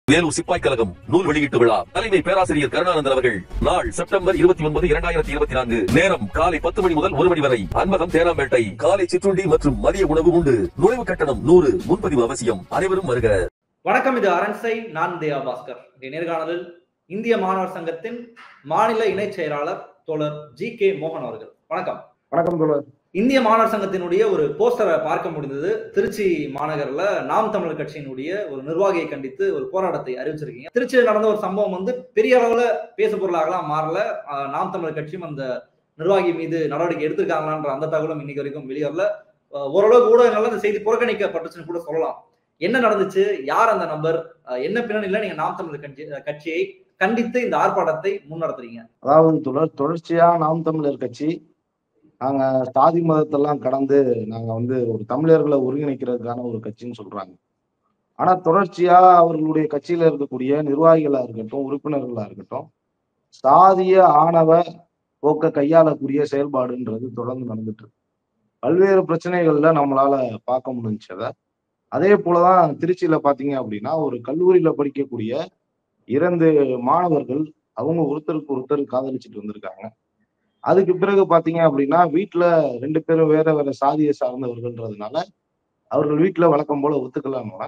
வேலூர் சிப்பாய் கழகம் நூல் வெளியீட்டு விழா தலைமை பேராசிரியர் கருணானந்தன் அவர்கள். நாள் செப்டம்பர் 29, 2024. நேரம் காலை 10 மணி முதல் 1 மணி வரை. அன்பகம் தேனாம்பேட்டை. காலை சிற்றுண்டி மற்றும் மதிய உணவு உண்டு. நுழைவு கட்டணம் 100. முன்பதிவு அவசியம். அனைவரும் வருக. வணக்கம், இது அரண்சை. நான் தேவா பாஸ்கர். நேர்காணலில் இந்திய மாணவர் சங்கத்தின் மாநில இணைச் செயலாளர் தோழர் ஜி.கே. மோகன் அவர்கள். வணக்கம். வணக்கம் தோழர். இந்திய மாணவர் சங்கத்தினுடைய ஒரு போஸ்டரை பார்க்க முடிந்தது. திருச்சி மாநகர்ல நாம் தமிழர் கட்சியினுடைய ஒரு நிர்வாகியை கண்டித்து ஒரு போராட்டத்தை அறிவிச்சிருக்கீங்க. திருச்சியில் நடந்த ஒரு சம்பவம் பெரிய அளவுல பேசு பொருளாகலாம் மாறல. நாம் தமிழர் கட்சியும் அந்த நிர்வாகி மீது நடவடிக்கை எடுத்திருக்காங்களான்ற அந்த தகவலும் இன்னைக்கு வரைக்கும் வெளியேறல. ஓரளவுக்கு ஊடகங்கள்ல அந்த செய்தி புறக்கணிக்கப்பட்டுச்சுன்னு கூட சொல்லலாம். என்ன நடந்துச்சு, யார் அந்த நபர், என்ன பின்னணியில நீங்க நாம் தமிழர் கட்சியை கண்டித்து இந்த ஆர்ப்பாட்டத்தை முன்னெடுத்துறீங்க? அதாவது தொடர்ச்சியா நாம் தமிழர் கட்சி நாங்க சாதி மதத்தெல்லாம் கடந்து நாங்க ஒரு தமிழர்களை ஒருங்கிணைக்கிறதுக்கான ஒரு கட்சின்னு சொல்றாங்க. ஆனா தொடர்ச்சியா அவர்களுடைய கட்சியில இருக்கக்கூடிய நிர்வாகிகளா இருக்கட்டும், உறுப்பினர்களா இருக்கட்டும், சாதிய ஆணவ போக்க கையாளக்கூடிய செயல்பாடுன்றது தொடர்ந்து நடந்துட்டு இருக்கு. பல்வேறு பிரச்சனைகள்ல நம்மளால பார்க்க முடிஞ்சத. அதே போலதான் திருச்சியில பாத்தீங்க அப்படின்னா, ஒரு கல்லூரியில படிக்கக்கூடிய 2 மாணவர்கள் அவங்க ஒருத்தருக்கு ஒருத்தர் காதலிச்சுட்டு வந்திருக்காங்க. அதுக்கு பிறகு பாத்தீங்க அப்படின்னா, வீட்டுல 2 பேரும் வேற வேற சாதியை சார்ந்தவர்கள்ன்றதுனால அவர்கள் வீட்டுல வழக்கம் போல ஒத்துக்கலாம்னா,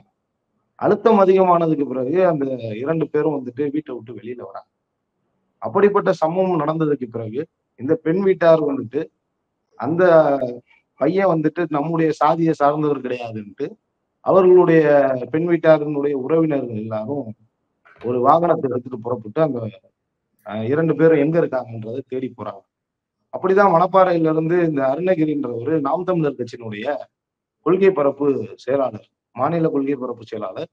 அழுத்தம் அதிகமானதுக்கு பிறகு அந்த 2 பேரும் வீட்டை விட்டு வெளியில வராங்க. அப்படிப்பட்ட சம்பவம் நடந்ததுக்கு பிறகு இந்த பெண் வீட்டார் அந்த பையன் நம்முடைய சாதியை சார்ந்தவர் கிடையாதுன்ட்டு அவர்களுடைய பெண் வீட்டாரினுடைய உறவினர்கள் எல்லாரும் ஒரு வாகனத்தை எடுத்துட்டு புறப்பட்டு அந்த 2 பேரும் எங்க இருக்காங்கன்றதை தேடி போறாங்க. அப்படிதான் மணப்பாறையில இருந்து இந்த அருணகிரின்றவர் நாம் தமிழர் கட்சியினுடைய கொள்கை பரப்பு செயலாளர், மாநில கொள்கை பரப்பு செயலாளர்.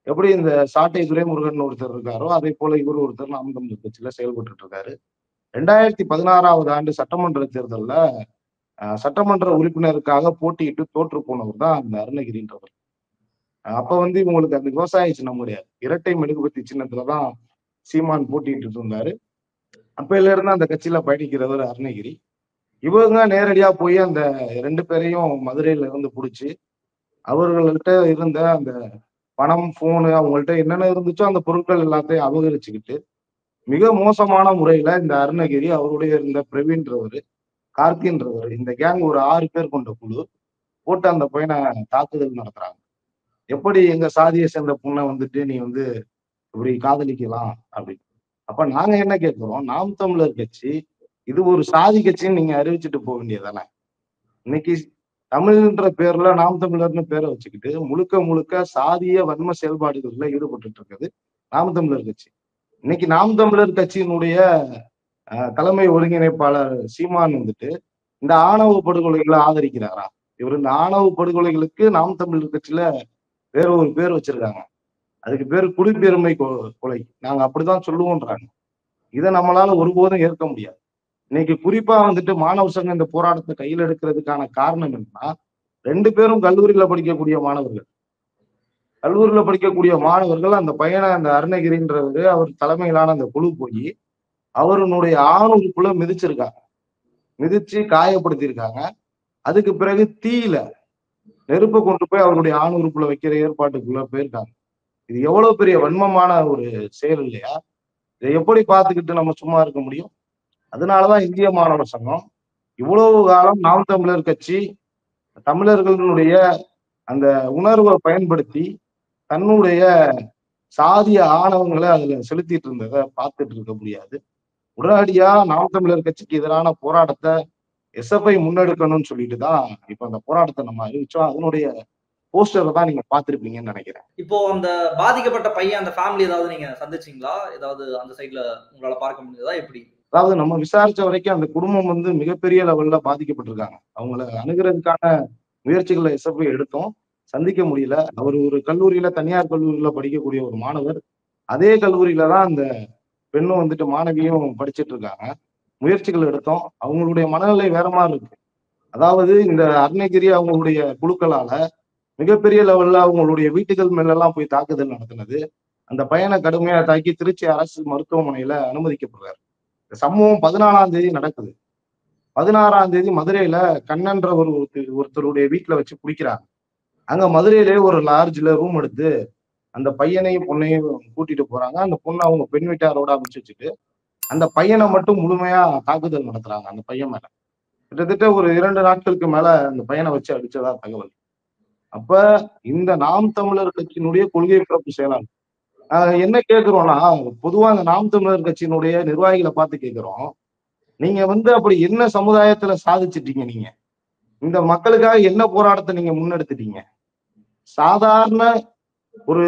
எப்படி இந்த சாட்டை துரைமுருகன் ஒருத்தர் இருக்காரோ அதே போல இவர் ஒருத்தர் நாம் தமிழர் கட்சியில செயல்பட்டு இருக்காரு. 2016 ஆண்டு சட்டமன்ற தேர்தல்ல சட்டமன்ற உறுப்பினருக்காக போட்டியிட்டு தோற்று போனவர் தான் அந்த அருணகிரின்றவர். அப்ப இவங்களுக்கு அந்த விவசாய சின்னம் கிடையாது, இரட்டை மெழுகுபத்தி சின்னத்துலதான் சீமான் போட்டிட்டு இருந்தாரு. அப்பையில இருந்து அந்த கட்சியில பயணிக்கிறவர் அருணகிரி. இவங்க நேரடியா போய் அந்த 2 பேரையும் மதுரையில இருந்து புடிச்சு அவர்கள்ட்ட இருந்த அந்த பணம், போனு, அவங்கள்ட்ட என்னென்ன இருந்துச்சோ அந்த பொருட்கள் எல்லாத்தையும் அபகரிச்சுக்கிட்டு மிக மோசமான முறையில இந்த அருணகிரி, அவருடைய இருந்த பிரவீன்றவர், கார்த்தின்றவர், இந்த கேங் ஒரு 6 பேர் கொண்ட குழு போட்டு அந்த பையனை தாக்குதல் நடத்துறாங்க. எப்படி எங்க சாதியை சேர்ந்த பொண்ணை நீ இப்படி காதலிக்கலாம் அப்படின்னு. அப்ப நாங்க என்ன கேட்கிறோம், நாம் தமிழர் கட்சி இது ஒரு சாதி கட்சின்னு நீங்க அறிவிச்சுட்டு போக வேண்டியதானே. இன்னைக்கு தமிழ்ன்ற பேர்ல நாம் தமிழர்னு பேரை வச்சுக்கிட்டு முழுக்க முழுக்க சாதிய வன்ம செயல்பாடுகள்ல ஈடுபட்டு இருக்குது நாம் தமிழர் கட்சி. இன்னைக்கு நாம் தமிழர் கட்சியினுடைய தலைமை ஒருங்கிணைப்பாளர் சீமான் இந்த ஆணவ படுகொலைகளை ஆதரிக்கிறாரா? இவர் இந்த ஆணவ படுகொலைகளுக்கு நாம் தமிழர் கட்சியில வேற ஒரு பேர் வச்சிருக்காங்க. அதுக்கு பேர் குடிப்பெருமை கொலை. நாங்க அப்படிதான் சொல்லுவோன்றாங்க. இதை நம்மளால ஒருபோதும் ஏற்க முடியாது. இன்னைக்கு குறிப்பா மாணவர் சங்கம் இந்த போராட்டத்தை கையில் எடுக்கிறதுக்கான காரணம் என்னன்னா, 2 பேரும் கல்லூரியில படிக்கக்கூடிய மாணவர்கள். கல்லூரியில படிக்கக்கூடிய மாணவர்கள் அந்த பையனை, அந்த அருணகிரின்றவரு, அவர் தலைமையிலான அந்த குழு போய் அவருடைய ஆணுறுப்புல மிதிச்சிருக்காங்க, மிதிச்சு காயப்படுத்தியிருக்காங்க. அதுக்கு பிறகு தீயில நெருப்பை கொண்டு போய் அவருடைய ஆணுறுப்புல வைக்கிற ஏற்பாட்டுக்குள்ள போயிருக்காங்க. இது எவ்வளவு பெரிய வன்மமான ஒரு செயல் இல்லையா? இதை எப்படி பார்த்துக்கிட்டு நம்ம சும்மா இருக்க முடியும்? அதனாலதான் இந்திய மாணவர் சங்கம் இவ்வளவு காலம் நாம் தமிழர் கட்சி தமிழர்களுடைய அந்த உணர்வை பயன்படுத்தி தன்னுடைய சாதிய ஆணவங்களை அதுல செலுத்திட்டு இருந்ததை பார்த்துட்டு இருக்க முடியாது. உடனடியா நாம் தமிழர் கட்சிக்கு எதிரான போராட்டத்தை எஸ்எஃப்ஐ முன்னெடுக்கணும்னு சொல்லிட்டு தான் இப்ப அந்த போராட்டத்தை நம்ம அறிவிச்சோம். அதனுடைய போஸ்டரை தான் நீங்க பாத்திருப்பீங்கன்னு நினைக்கிறேன். இப்போ அந்த பாதிக்கப்பட்ட பையன், அந்த ஃபேமிலி ஏதாவது நீங்க சந்திச்சீங்களா? ஏதாவது அந்த சைட்ல உங்களால பார்க்க முடிஞ்சதா? எப்படி? அதாவது நம்ம விசாரிச்ச வரைக்கும் அந்த குடும்பம் மிகப்பெரிய லெவல்ல பாதிக்கப்பட்டிருக்காங்க. அவங்கள அணுகிறதுக்கான முயற்சிகளை எஸ்எஃப்ஐ எடுத்தோம், சந்திக்க முடியல. அவர் ஒரு கல்லூரியில, தனியார் கல்லூரியில படிக்கக்கூடிய ஒரு மாணவர். அதே கல்லூரியில தான் அந்த பெண்ணும் மாணவியும் படிச்சுட்டு இருக்காங்க. முயற்சிகள் எடுத்தோம். அவங்களுடைய மனநிலை வேற மாதிரி இருக்கு. அதாவது இந்த அருணகிரி அவங்களுடைய குழுக்களால மிகப்பெரிய லெவல்ல அவங்களுடைய வீட்டுகள் மேல எல்லாம் போய் தாக்குதல் நடத்தினது. அந்த பையனை கடுமையா தாக்கி திருச்சி அரசு மருத்துவமனையில அனுமதிக்கப்படுறாரு. இந்த சம்பவம் 14ஆம் தேதி நடக்குது. 16ஆம் தேதி மதுரையில கண்ணன்ற ஒருத்தருடைய வீட்டுல வச்சு குடிக்கிறாங்க. அங்க மதுரையிலே ஒரு லாட்ஜ்ல ரூம் எடுத்து அந்த பையனையும் பொண்ணையும் கூட்டிட்டு போறாங்க. அந்த பொண்ணை அவங்க பெண் வீட்டாரோட அமைச்சு வச்சுட்டு அந்த பையனை மட்டும் முழுமையா தாக்குதல் நடத்துறாங்க அந்த பையன் மேல. கிட்டத்தட்ட ஒரு 2 நாட்களுக்கு மேல அந்த பையனை வச்சு அடிச்சதா தகவல். அப்ப இந்த நாம் தமிழர் கட்சியினுடைய கொள்கை பரப்பு செயலாளர் என்ன கேட்கிறோம்னா, பொதுவா இந்த நாம் தமிழர் கட்சியினுடைய நிர்வாகிகளை பார்த்து கேட்கிறோம். நீங்க அப்படி என்ன சமுதாயத்துல சாதிச்சிட்டீங்க? நீங்க இந்த மக்களுக்காக என்ன போராட்டத்தை நீங்க முன்னெடுத்துட்டீங்க? சாதாரண ஒரு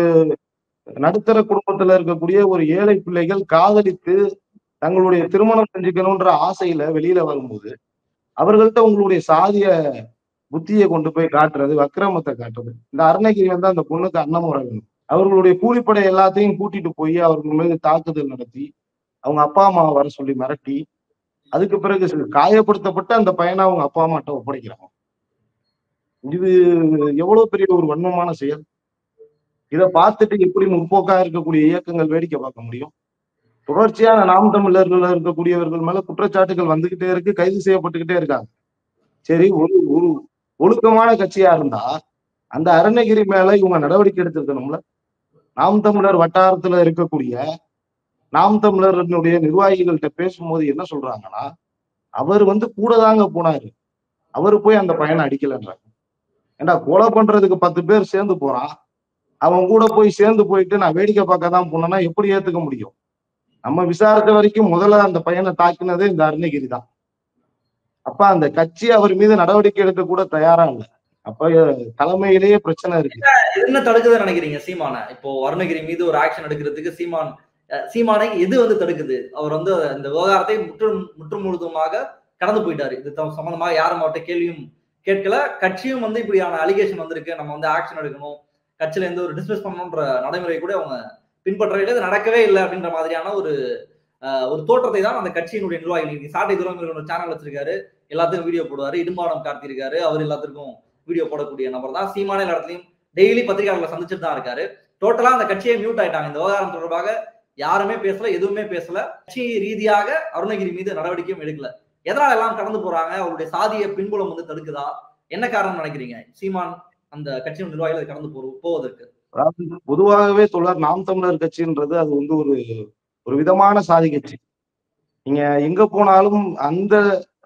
நடுத்தர குடும்பத்துல இருக்கக்கூடிய ஒரு ஏழை பிள்ளைகள் காதலித்து தங்களுடைய திருமணம் செஞ்சுக்கணும்ன்ற ஆசையில வெளியில வரும்போது அவர்கள்ட்ட உங்களுடைய சாதிய புத்தியை கொண்டு போய் காட்டுறது, வக்கிரமத்தை காட்டுறது. இந்த அருணகிரி அந்த பொண்ணுக்கு அன்னமுறை வேணும். அவர்களுடைய கூலிப்படை எல்லாத்தையும் கூட்டிட்டு போய் அவர்கள் மீது தாக்குதல் நடத்தி அவங்க அப்பா அம்மாவை வர சொல்லி மிரட்டி அதுக்கு பிறகு காயப்படுத்தப்பட்ட அந்த பையனை அவங்க அப்பா அம்மாட்ட ஒப்படைக்கிறாங்க. இது எவ்வளவு பெரிய ஒரு வன்மமான செயல். இதை பார்த்துட்டு எப்படி முற்போக்கா இருக்கக்கூடிய இயக்கங்கள் வேடிக்கை பார்க்க முடியும்? தொடர்ச்சியா நாம் தமிழர்கள் இருக்கக்கூடியவர்கள் மேல குற்றச்சாட்டுகள் வந்துகிட்டே இருக்கு, கைது செய்யப்பட்டுக்கிட்டே இருக்காங்க. சரி, ஒரு ஒரு ஒழுக்கமான கட்சியா இருந்தா அந்த அருணகிரி மேல இவங்க நடவடிக்கை எடுத்திருக்கணும்ல. நாம் தமிழர் வட்டாரத்துல இருக்கக்கூடிய நாம் தமிழர்களுடைய நிர்வாகிகள்கிட்ட பேசும்போது என்ன சொல்றாங்கன்னா, அவர் கூட தாங்க போனாரு, அவரு போய் அந்த பையனை அடிக்கலன்றாங்க. ஏண்டா, கொலை பண்றதுக்கு 10 பேர் சேர்ந்து போறான், அவன் கூட போய் சேர்ந்து போயிட்டு நான் வேடிக்கை பார்க்க தான் போனேன்னா எப்படி ஏத்துக்க முடியும்? நம்ம விசாரித்த வரைக்கும் முதல்ல அந்த பையனை தாக்கினதே இந்த அருணகிரி தான். அப்ப அந்த கட்சி அவர் மீது நடவடிக்கை எடுக்க கூட தயாரா இல்லை. அப்ப தலைமையிலேயே பிரச்சனை இருக்கு. என்ன தடுக்குதுன்னு நினைக்கிறீங்க சீமான? இப்போ அருணகிரி மீது ஒரு ஆக்ஷன் எடுக்கிறதுக்கு சீமானை எது தடுக்குது? அவர் இந்த விவகாரத்தை முற்றும் முழுதுமாக கடந்து போயிட்டாரு. இது சம்பந்தமாக யாரும் அவர்கிட்ட கேள்வியும் கேட்கல. கட்சியும் இப்படியான அலிகேஷன் வந்திருக்கு, நம்ம ஆக்ஷன் எடுக்கணும், கட்சியில இருந்து ஒரு டிஸ்மிஸ் பண்ணணும்ன்ற நடைமுறை கூட அவங்க பின்பற்றவே இது நடக்கவே இல்லை அப்படின்ற மாதிரியான ஒரு தோற்றத்தை தான் அந்த கட்சியினுடைய நிர்வாகிகள். சாட்டை துறைமுருகன் சேனல் வச்சிருக்காரு, எல்லாத்துக்கும் வீடியோ போடுவாரு. இடும்பாடம் கார்த்திருக்காரு, அவர் எல்லாத்துக்கும் வீடியோ போடக்கூடிய நபர் தான். சீமான இடத்துலையும் டெய்லி பத்திரிகையாளர்களை சந்திச்சுட்டு தான் இருக்காரு. டோட்டலா அந்த கட்சியை மியூட் ஆயிட்டாங்க. இந்த விவகாரம் தொடர்பாக யாருமே பேசல, எதுவுமே பேசல. கட்சி ரீதியாக அருணகிரி மீது நடவடிக்கையும் எடுக்கல. எதனால எல்லாம் கடந்து போறாங்க? அவருடைய சாதிய பின்புலம் தடுக்குதா? என்ன காரணம் நினைக்கிறீங்க சீமான் அந்த கட்சியின் நிர்வாகிகள் கடந்து போவதற்கு? பொதுவாகவே தொடர் நாம் தமிழர் கட்சின்றது அது ஒரு விதமான சாதி கட்சி. நீங்க எங்க போனாலும் அந்த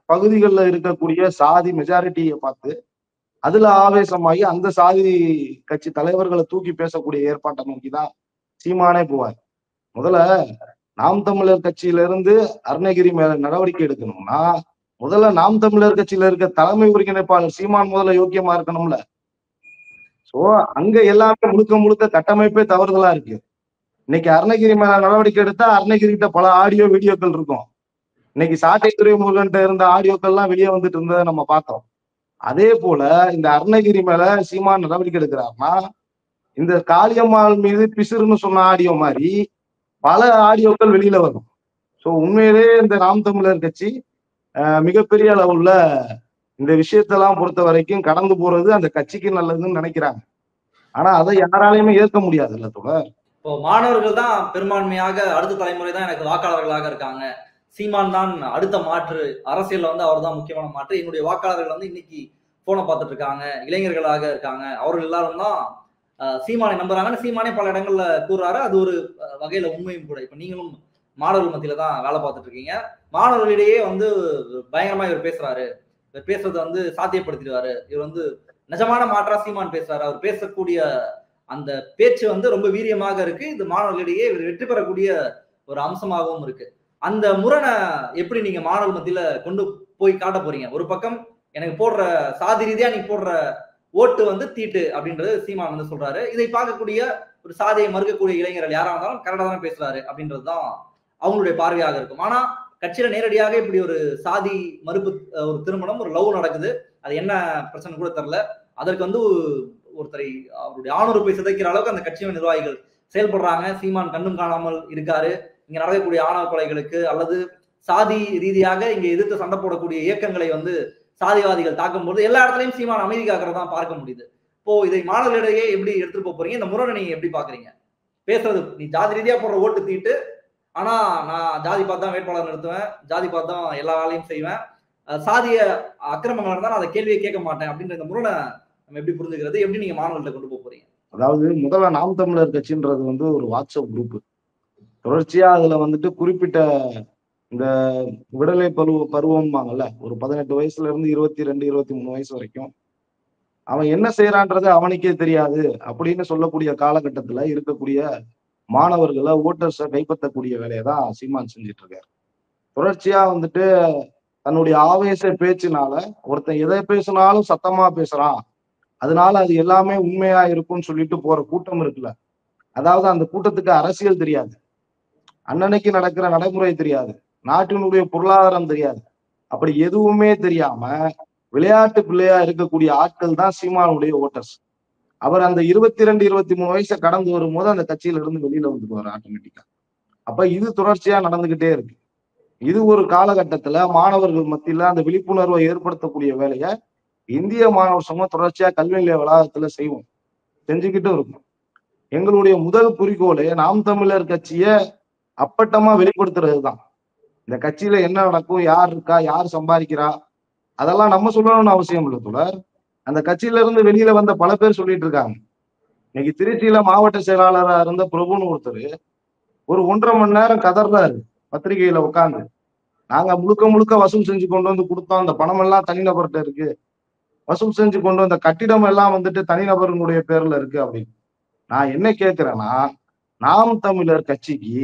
பகுதிகளில் இருக்கக்கூடிய சாதி மெஜாரிட்டியை பார்த்து அதுல ஆவேசமாகி அந்த சாதி கட்சி தலைவர்களை தூக்கி பேசக்கூடிய ஏற்பாட்டை நோக்கிதான் சீமானே போவார். முதல்ல நாம் தமிழர் கட்சியில இருந்து அருணகிரி மேல நடவடிக்கை எடுக்கணும்னா முதல்ல நாம் தமிழர் கட்சியில இருக்க தலைமை ஒருங்கிணைப்பாளர் சீமான் முதல்ல யோக்கியமா இருக்கணும்ல. சோ அங்க எல்லாமே முழுக்க கட்டமைப்பே தவறுதலா இருக்கு. இன்னைக்கு அருணகிரி மேல நடவடிக்கை எடுத்தா அருணகிரி கிட்ட பல ஆடியோ வீடியோக்கள் இருக்கும். இன்னைக்கு சாட்டை துறைமுருகன்ட்ட இருந்த ஆடியோக்கள் எல்லாம் வெளியே வந்துட்டு இருந்ததை நம்ம பார்த்தோம். அதே போல இந்த அருணகிரி மேல சீமான் நடவடிக்கை எடுக்கிறாருன்னா இந்த காளியம்மாள் மீது பிசிறுன்னு சொன்ன ஆடியோ மாதிரி பல ஆடியோக்கள் வெளியில வரும். சோ உண்மையிலே இந்த நாம் தமிழர் கட்சி மிகப்பெரிய அளவுல இந்த விஷயத்தெல்லாம் பொறுத்த வரைக்கும் கடந்து போறது அந்த கட்சிக்கு நல்லதுன்னு நினைக்கிறாங்க. ஆனா அதை யாராலையுமே ஏற்க முடியாது இல்ல தொடர். இப்போ மாணவர்கள் தான் பெரும்பான்மையாக அடுத்த தலைமுறை தான் எனக்கு வாக்காளர்களாக இருக்காங்க. சீமான் தான் அடுத்த மாற்று, அரசியல்ல அவர் தான் முக்கியமான மாற்று. என்னுடைய வாக்காளர்கள் இன்னைக்கு போனை பார்த்துட்டு இருக்காங்க, இளைஞர்களாக இருக்காங்க. அவர்கள் எல்லாரும் தான் சீமானை நம்புறாங்கன்னு சீமானே பல இடங்கள்ல கூறுறாரு. அது ஒரு வகையில உண்மையும் கூட. இப்ப நீங்களும் மாணவர்கள் மத்தியில தான் வேலை பார்த்துட்டு இருக்கீங்க. மாணவர்களிடையே பயங்கரமா இவர் பேசுறாரு, இவர் பேசுறதை சாத்தியப்படுத்திடுவாரு, இவர் நிஜமான மாற்றா சீமான் பேசுறாரு. அவர் பேசக்கூடிய அந்த பேச்சு ரொம்ப வீரியமாக இருக்கு. இது மாணவர்களிடையே இவர் வெற்றி பெறக்கூடிய ஒரு அம்சமாகவும் இருக்கு. அந்த முரணை எப்படி நீங்க மாணவர்கள் மத்தியில கொண்டு போய் காட்ட போறீங்க? ஒரு பக்கம் எனக்கு போடுற சாதி ரீதியா நீ போடுற ஓட்டு தீட்டு அப்படின்றது சீமான் சொல்றாரு. இதை பார்க்கக்கூடிய ஒரு சாதியை மறுக்கக்கூடிய இளைஞர்கள் யாரா இருந்தாலும் கரெக்டா தானே பேசுறாரு அப்படின்றதுதான் அவங்களுடைய பார்வையாக இருக்கும். ஆனா கட்சியில நேரடியாக இப்படி ஒரு சாதி மறுப்பு, ஒரு திருமணம், ஒரு லவ் நடக்குது. அது என்ன பிரச்சனை கூட தெரியல. அதற்கு ஒருத்தரை அவருடைய ஆணுறுப்பை சிதைக்கிற அளவுக்கு அந்த கட்சியின் நிர்வாகிகள் செயல்படுறாங்க. சீமான் கண்ணும் காணாமல் இருக்காரு. இங்க நடக்கக்கூடிய ஆணவ கொலைகளுக்கு அல்லது சாதி ரீதியாக இங்க எதிர்த்து சண்டை போடக்கூடிய இயக்கங்களை சாதிவாதிகள் தாக்கும் போது எல்லா இடத்துலயும் சீமான் அமைதி காக்கிறதான் பார்க்க முடியுது. இப்போ இதை மாணவர்களிடையே எப்படி எடுத்துட்டு போறீங்க? இந்த முரணை நீங்க எப்படி பாக்குறீங்க? பேசுறது நீ ஜாதி ரீதியா போடுற ஓட்டு தீட்டு, ஆனா நான் ஜாதி பார்த்து தான் வேட்பாளர் நிறுத்துவேன், ஜாதி பார்த்து தான் எல்லா வேலையும் செய்வேன், சாதிய அக்கிரமங்கள் இருந்தாலும் அதை கேள்வியை கேட்க மாட்டேன் அப்படின்ற இந்த முரணை நம்ம எப்படி புரிஞ்சுக்கிறது? எப்படி நீங்க மாணவர்களை கொண்டு போறீங்க? அதாவது முதல்ல நாம் தமிழர் கட்சின்றது வந்து ஒரு வாட்ஸ்அப் குரூப். தொடர்ச்சியா அதுல வந்துட்டு குறிப்பிட்ட இந்த விடலை பருவம்பாங்கல்ல, ஒரு 18 வயசுல இருந்து 22, 23 வயசு வரைக்கும் அவன் என்ன செய்யறான்றது அவனுக்கே தெரியாது அப்படின்னு சொல்லக்கூடிய காலகட்டத்துல இருக்கக்கூடிய மாணவர்களை ஓட்டர்ஸை கைப்பற்றக்கூடிய வேலையை தான் சீமான் செஞ்சுட்டு இருக்காரு. தொடர்ச்சியா வந்துட்டு தன்னுடைய ஆவேச பேச்சினால ஒருத்தன் எதை பேசினாலும் சத்தமா பேசுறான், அதனால அது எல்லாமே உண்மையா இருக்கும்னு சொல்லிட்டு போற கூட்டம் இருக்குல்ல, அதாவது அந்த கூட்டத்துக்கு அரசியல் தெரியாது, அன்னன்னைக்கு நடக்கிற நடைமுறை தெரியாது, நாட்டினுடைய பொருளாதாரம் தெரியாது. அப்படி எதுவுமே தெரியாம விளையாட்டு பிள்ளையா இருக்கக்கூடிய ஆட்கள் தான் சீமானுடைய ஓட்டர்ஸ். அவர் அந்த 22, 23 வயசை கடந்து வரும்போது அந்த கட்சியில இருந்து வெளியில வந்துருவாரு ஆட்டோமேட்டிக்கா. அப்ப இது தொடர்ச்சியா நடந்துகிட்டே இருக்கு. இது ஒரு காலகட்டத்துல மாணவர்கள் மத்தியில அந்த விழிப்புணர்வை ஏற்படுத்தக்கூடிய வேலையை இந்திய மாணவர் சமூகம் தொடர்ச்சியா கல்வி நிலைய வளாகத்துல செய்வோம், செஞ்சுக்கிட்டு இருக்கும். எங்களுடைய முதல் குறிக்கோளே நாம் தமிழர் கட்சியை அப்பட்டமா வெளிப்படுத்துறது தான். இந்த கட்சியில என்ன நடக்கும், யார் இருக்கா, யார் சம்பாதிக்கிறா, அதெல்லாம் நம்ம சொல்லணும்னு அவசியம் இல்லை தோழர். அந்த கட்சியில இருந்து வெளியில வந்த பல பேர் சொல்லிட்டு இருக்காங்க. இன்னைக்கு திருச்சியில மாவட்ட செயலாளரா இருந்த பிரபுன்னு ஒருத்தர் ஒரு 1.5 மணி நேரம் கதறாரு பத்திரிகையில உட்கார்ந்து, நாங்க முழுக்க முழுக்க வசூல் செஞ்சு கொண்டு வந்து கொடுத்தோம், அந்த பணம் எல்லாம் தனிநபர்கிட்ட இருக்கு, வசூல் செஞ்சு கொண்டு வந்த கட்டிடம் எல்லாம் வந்துட்டு தனிநபர்களுடைய பேர்ல இருக்கு அப்படின்னு. நான் என்ன கேட்கிறேன்னா, நாம் தமிழர் கட்சிக்கு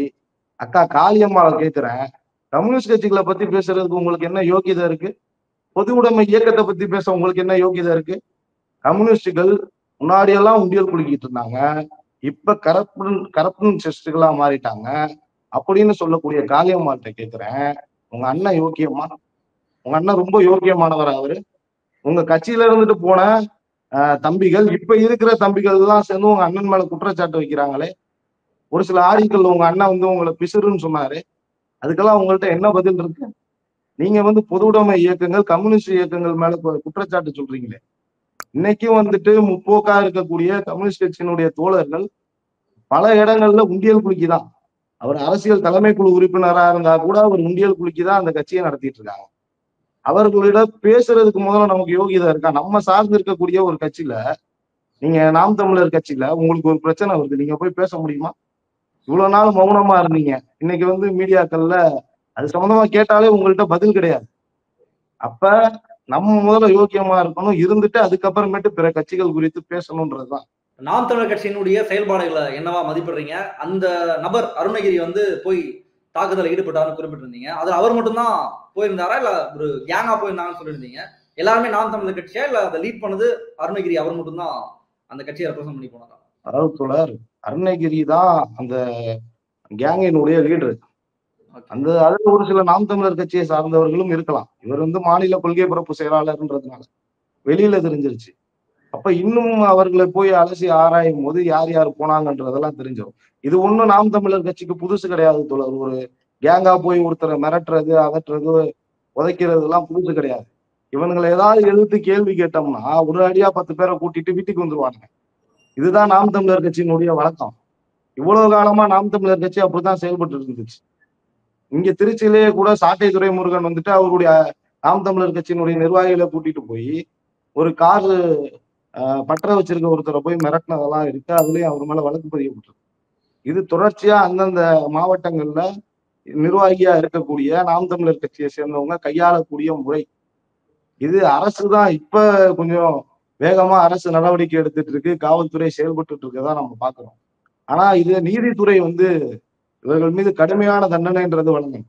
அக்கா காளியம்மாவை கேட்கிறேன், கம்யூனிஸ்ட் கட்சிகளை பத்தி பேசுறதுக்கு உங்களுக்கு என்ன யோகியதை இருக்கு? பொது உடைமை இயக்கத்தை பத்தி பேச உங்களுக்கு என்ன யோகியதை இருக்கு? கம்யூனிஸ்டுகள் முன்னாடி எல்லாம் உண்டியல் குலுக்கிட்டு இருந்தாங்க, இப்ப கரப்ஷனிஸ்டுகளா மாறிட்டாங்க அப்படின்னு சொல்லக்கூடிய காளியம்மாட்ட கேட்கிறேன், உங்க அண்ணன் யோக்கியமா? உங்க அண்ணன் ரொம்ப யோக்கியமானவர் அவரு? உங்க கட்சியில இருந்துட்டு போன தம்பிகள் இப்ப இருக்கிற தம்பிகள் எல்லாம் சேர்ந்து உங்க அண்ணன் மேல குற்றச்சாட்டு வைக்கிறாங்களே, ஒரு சில ஆடிகள் உங்க அண்ணன் வந்து உங்களை பிசுறுன்னு சொன்னாரு, அதுக்கெல்லாம் உங்கள்ட்ட என்ன பதில் இருக்கு? நீங்க வந்து பொது உடைமை இயக்கங்கள் கம்யூனிஸ்ட் இயக்கங்கள் மேல குற்றச்சாட்டு சொல்றீங்களே, இன்னைக்கும் வந்துட்டு முற்போக்கா இருக்கக்கூடிய கம்யூனிஸ்ட் கட்சியினுடைய தோழர்கள் பல இடங்கள்ல உண்டியல் குலுக்கிதான், அவர் அரசியல் தலைமை குழு உறுப்பினரா இருந்தா கூட அவர் உண்டியல் குலுக்கிதான் அந்த கட்சியை நடத்திட்டு இருக்காங்க. அவர்களிடம் பேசுறதுக்கு முதல்ல நமக்கு யோகியதை இருக்கா? நம்ம சார்ந்து இருக்கக்கூடிய ஒரு கட்சியில, நீங்க நாம் தமிழர் கட்சியில உங்களுக்கு ஒரு பிரச்சனை வருது, நீங்க போய் பேச முடியுமா? இவ்வளவு நாள் மௌனமா இருந்தீங்க, இன்னைக்கு வந்து மீடியாக்கள்ல அது சம்பந்தமா கேட்டாலே உங்கள்ட்ட பதில் கிடையாது. அப்ப நம்ம முதல்ல யோக்கியமா இருக்கணும், இருந்துட்டு அதுக்கப்புறமேட்டு பிற கட்சிகள் குறித்து பேசணும்ன்றதுதான். நாம் தமிழர் கட்சியினுடைய செயல்பாடுகளை என்னவா மதிப்பிடுறீங்க? அந்த நபர் அருணகிரி வந்து போய் தாக்குதல ஈடுபட்டாருன்னு குறிப்பிட்டிருந்தீங்க, அதுல அவர் மட்டும்தான் போயிருந்தாரா, இல்ல ஒரு கேங்கா போயிருந்தாங்கன்னு சொல்லியிருந்தீங்க. எல்லாருமே நாம் தமிழர் கட்சியா, இல்ல அதை லீட் பண்ணது அருணகிரி அவர் மட்டும்தான் அந்த கட்சியை ரெப்ரசென்ட் பண்ணி போனாரா? அதாவது தோழர், அருணகிரி தான் அந்த கேங்கினுடைய லீடர். அந்த அதுல ஒரு சில நாம் தமிழர் கட்சியை சார்ந்தவர்களும் இருக்கலாம். இவர் வந்து மாநில கொள்கை பரப்பு செயலாளர்ன்றதுனால வெளியில தெரிஞ்சிருச்சு. அப்ப இன்னும் அவர்களை போய் அலசி ஆராயும் போது யார் யார் போனாங்கன்றதெல்லாம் தெரிஞ்சிடும். இது ஒண்ணும் நாம் தமிழர் கட்சிக்கு புதுசு கிடையாது தோழர். ஒரு கேங்கா போய் ஒருத்தரை மிரட்டுறது, அகற்றுறது, உதைக்கிறது எல்லாம் புதுசு கிடையாது. இவனுங்களை ஏதாவது எதிர்த்து கேள்வி கேட்டோம்னா ஒரு அடியா 10 பேரை கூட்டிட்டு வீட்டுக்கு வந்துருவாங்க. இதுதான் நாம் தமிழர் கட்சியினுடைய வழக்கம். இவ்வளவு காலமா நாம் தமிழர் கட்சி அப்படித்தான் செயல்பட்டு இருந்துச்சு. இங்க திருச்சியிலேயே கூட சாட்டை துரைமுருகன் வந்துட்டு அவருடைய நாம் தமிழர் கட்சியினுடைய நிர்வாகிகளை கூட்டிட்டு போய் ஒரு கார் பற்ற வச்சிருக்க ஒருத்தரை போய் மிரட்டினதெல்லாம் இருக்கு. அதுலயும் அவர் மேல வழக்கு பதியப்பட்டிருக்கு. இது தொடர்ச்சியா அந்தந்த மாவட்டங்கள்ல நிர்வாகியா இருக்கக்கூடிய நாம் தமிழர் கட்சியை சேர்ந்தவங்க கையாளக்கூடிய முறை. இது அரசு தான் இப்ப கொஞ்சம் வேகமா அரசு நடவடிக்கை எடுத்துட்டு இருக்கு, காவல்துறை செயல்பட்டு இருக்கதான் நம்ம பாக்குறோம். ஆனா இது நீதித்துறை வந்து இவர்கள் மீது கடுமையான தண்டனைன்றது வழங்கும்.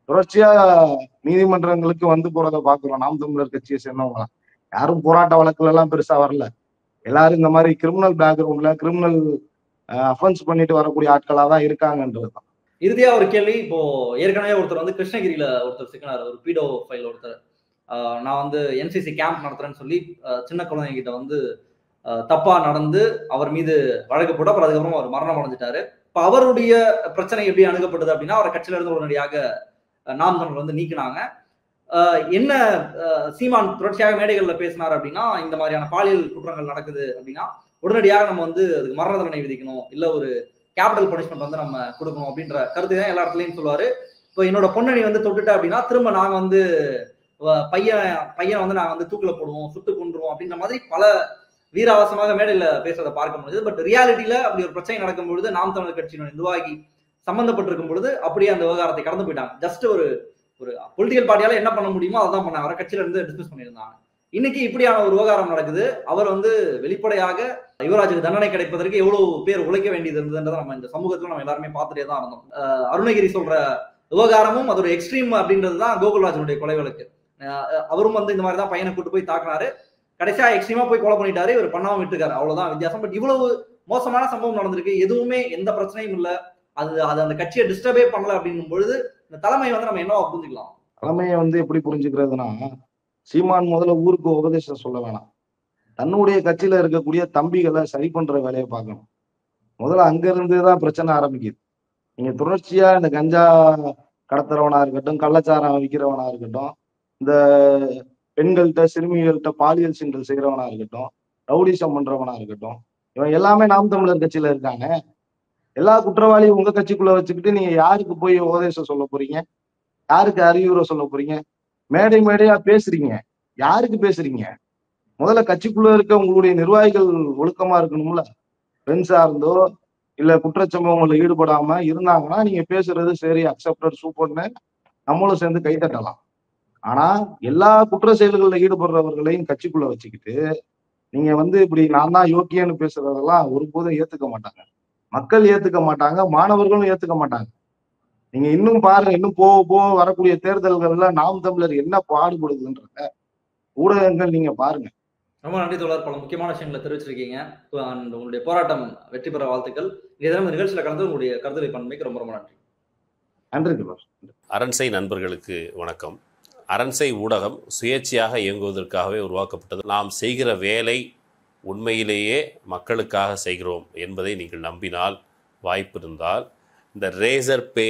தொடர்ச்சியா நீதிமன்றங்களுக்கு வந்து போறதை பாக்குறோம். நாம் தமிழர் கட்சியை சேர்ந்தவங்க யாரும் போராட்ட வழக்குல எல்லாம் பெருசா வரல. எல்லாரும் இந்த மாதிரி கிரிமினல் பேக்ரவுண்ட்ல கிரிமினல் அஃபென்ஸ் பண்ணிட்டு வரக்கூடிய ஆட்களா தான் இருக்காங்கன்றதுதான். இறுதியா ஒரு கேள்வி. இப்போ ஏற்கனவே ஒருத்தர் வந்து கிருஷ்ணகிரியில ஒருத்தர் சிக்கினார், ஒரு பீடோ ஃபைல் ஒருத்தர். நான் வந்து என்சிசி கேம்ப் நடத்துறேன்னு சொல்லி சின்ன குழந்தைங்கிட்ட வந்து தப்பா நடந்து அவர் மீது வழக்கு போட்டு அப்புறம் அதுக்கப்புறம் அவர் மரணம் அடைஞ்சிட்டாரு. இப்ப அவருடைய பிரச்சனை எப்படி அணுகப்பட்டது அப்படின்னா, அவரை கட்சியில இருந்து உடனடியாக நாம் தமிழர் வந்து நீக்கினாங்க. என்ன சீமான் தொடர்ச்சியாக மேடைகள்ல பேசினார் அப்படின்னா, இந்த மாதிரியான பாலியல் குற்றங்கள் நடக்குது அப்படின்னா உடனடியாக நம்ம வந்து அதுக்கு மரண தண்டனை விதிக்கணும், இல்ல ஒரு கேபிட்டல் பனிஷ்மெண்ட் வந்து நம்ம கொடுக்கணும் அப்படின்ற கருத்து தான் எல்லா இடத்துலயும் சொல்லுவாரு. இப்போ என்னோட பொண்ணை நீ வந்து தொட்டுட்ட அப்படின்னா திரும்ப நாங்க வந்து பையனை வந்து நாங்க வந்து தூக்கில போடுவோம், சுட்டு கொண்டுருவோம் அப்படின்ற மாதிரி பல வீராவசமாக மேடையில பேசுறதை பார்க்க முடியுது. பட் ரியாலிட்டியில அப்படி ஒரு பிரச்சனை நடக்கும் பொழுது நாம் தமிழர் கட்சியினுடைய நிர்வாகி சம்பந்தப்பட்டிருக்கும் பொழுது அப்படியே அந்த விவகாரத்தை கடந்து போயிட்டாங்க. ஜஸ்ட் ஒரு பொலிட்டிக்கல் பார்ட்டியால என்ன பண்ண முடியுமோ அதான் பண்ண வர கட்சியில இருந்து டிஸ்கஸ் பண்ணியிருந்தாங்க. இன்னைக்கு இப்படியான ஒரு விவகாரம் நடக்குது. அவர் வெளிப்படையாக யுவராஜுக்கு தண்டனை கிடைப்பதற்கு எவ்வளவு பேர் உழைக்க வேண்டியது இருந்ததுன்றதை நம்ம இந்த சமூகத்துல நம்ம எல்லாருமே பார்த்துட்டே தான் இருந்தோம். அருணகிரி சொல்ற விவகாரமும் அதோட எக்ஸ்ட்ரீம் அப்படின்றதுதான் கோகுல்ராஜனுடைய கொலை வழக்கு. அவரும் இந்த மாதிரி தான் பையனை கூட்டு போய் தாக்குனாரு, கடைசியா எக்ஸ்ட்ரீமா போய் கொலை பண்ணிட்டாரு, இவர் பண்ணாம விட்டுருக்காரு, அவ்வளவுதான் வித்தியாசம். பட் இவ்வளவு மோசமான சம்பவம் நடந்திருக்கு, எதுவுமே எந்த பிரச்சனையும் இல்ல, அது அந்த கட்சியை டிஸ்டர்பே பண்ணல அப்படின்னும் பொழுது இந்த தலைமையை நம்ம என்னவா புரிஞ்சுக்கலாம்? தலைமையை எப்படி புரிஞ்சுக்கிறதுனா, சீமான் முதல்ல ஊருக்கு உபதேசம் சொல்ல வேணாம், தன்னுடைய கட்சியில இருக்கக்கூடிய தம்பிகளை சரி பண்ற வேலையை பார்க்கணும். முதல்ல அங்க இருந்துதான் பிரச்சனை ஆரம்பிக்குது. நீங்க தொடர்ச்சியா இந்த கஞ்சா கடத்துறவனா இருக்கட்டும், கள்ளச்சாரம் விற்கிறவனா இருக்கட்டும், இந்த பெண்கள்கிட்ட சிறுமிகள்கிட்ட பாலியல் சீண்டல் செய்யறவனா இருக்கட்டும், ரவுடிசம் பண்றவனா இருக்கட்டும், இவன் எல்லாமே நாம் தமிழர் கட்சியில இருக்காங்க. எல்லா குற்றவாளியும் உங்க கட்சிக்குள்ள வச்சுக்கிட்டு நீங்க யாருக்கு போய் உபதேசம் சொல்ல போறீங்க? யாருக்கு அறிவுரை சொல்ல போறீங்க? மேடை மேடையா பேசுறீங்க, யாருக்கு பேசுறீங்க? முதல்ல கட்சிக்குள்ள இருக்க உங்களுடைய நிர்வாகிகள் ஒழுக்கமா இருக்கணும்ல. பெண் சார்ந்தோ இல்ல குற்றச்சம்பவங்கள்ல ஈடுபடாம இருந்தாங்கன்னா நீங்க பேசுறது சரி, அக்செப்டட், சூப்பர்னு நம்மளும் சேர்ந்து கைத்தட்டலாம். ஆனா எல்லா குற்ற செயல்களில் ஈடுபடுறவர்களையும் கட்சிக்குள்ள வச்சுக்கிட்டு நீங்க இப்படி நான் தான் யோக்கியன்னு பேசுறதெல்லாம் ஒருபோதும் ஏத்துக்க மாட்டாங்க. மக்கள் ஏத்துக்க மாட்டாங்க, மாணவர்களும் ஏத்துக்க மாட்டாங்க. நீங்க இன்னும் பாருங்க, இன்னும் போக போக வரக்கூடிய தேர்தல்கள்ல நாம் தமிழர் என்ன பாடுபடுதுன்றத ஊடகங்கள் நீங்க பாருங்க. ரொம்ப நன்றி தோழர், பல முக்கியமான விஷயங்களை தெரிவிச்சிருக்கீங்க. உங்களுடைய போராட்டம் வெற்றி பெற வாழ்த்துக்கள். இந்த நிகழ்ச்சியில கலந்து உங்களுடைய கருத்துரை பண்பைக்கு ரொம்ப ரொம்ப நன்றி. நன்றி தோழர். அரண்சை நண்பர்களுக்கு வணக்கம். அரண்சை ஊடகம் சுயேட்சையாக இயங்குவதற்காகவே உருவாக்கப்பட்டது. நாம் செய்கிற வேலை உண்மையிலேயே மக்களுக்காக செய்கிறோம் என்பதை நீங்கள் நம்பினால், வாய்ப்பு இருந்தால் இந்த ரேசர் பே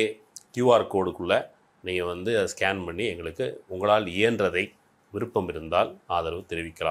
கியூஆர் கோடுக்குள்ளே நீங்கள் அதை ஸ்கேன் பண்ணி எங்களுக்கு உங்களால் இயன்றதை விருப்பம் இருந்தால் ஆதரவு தெரிவிக்கலாம்.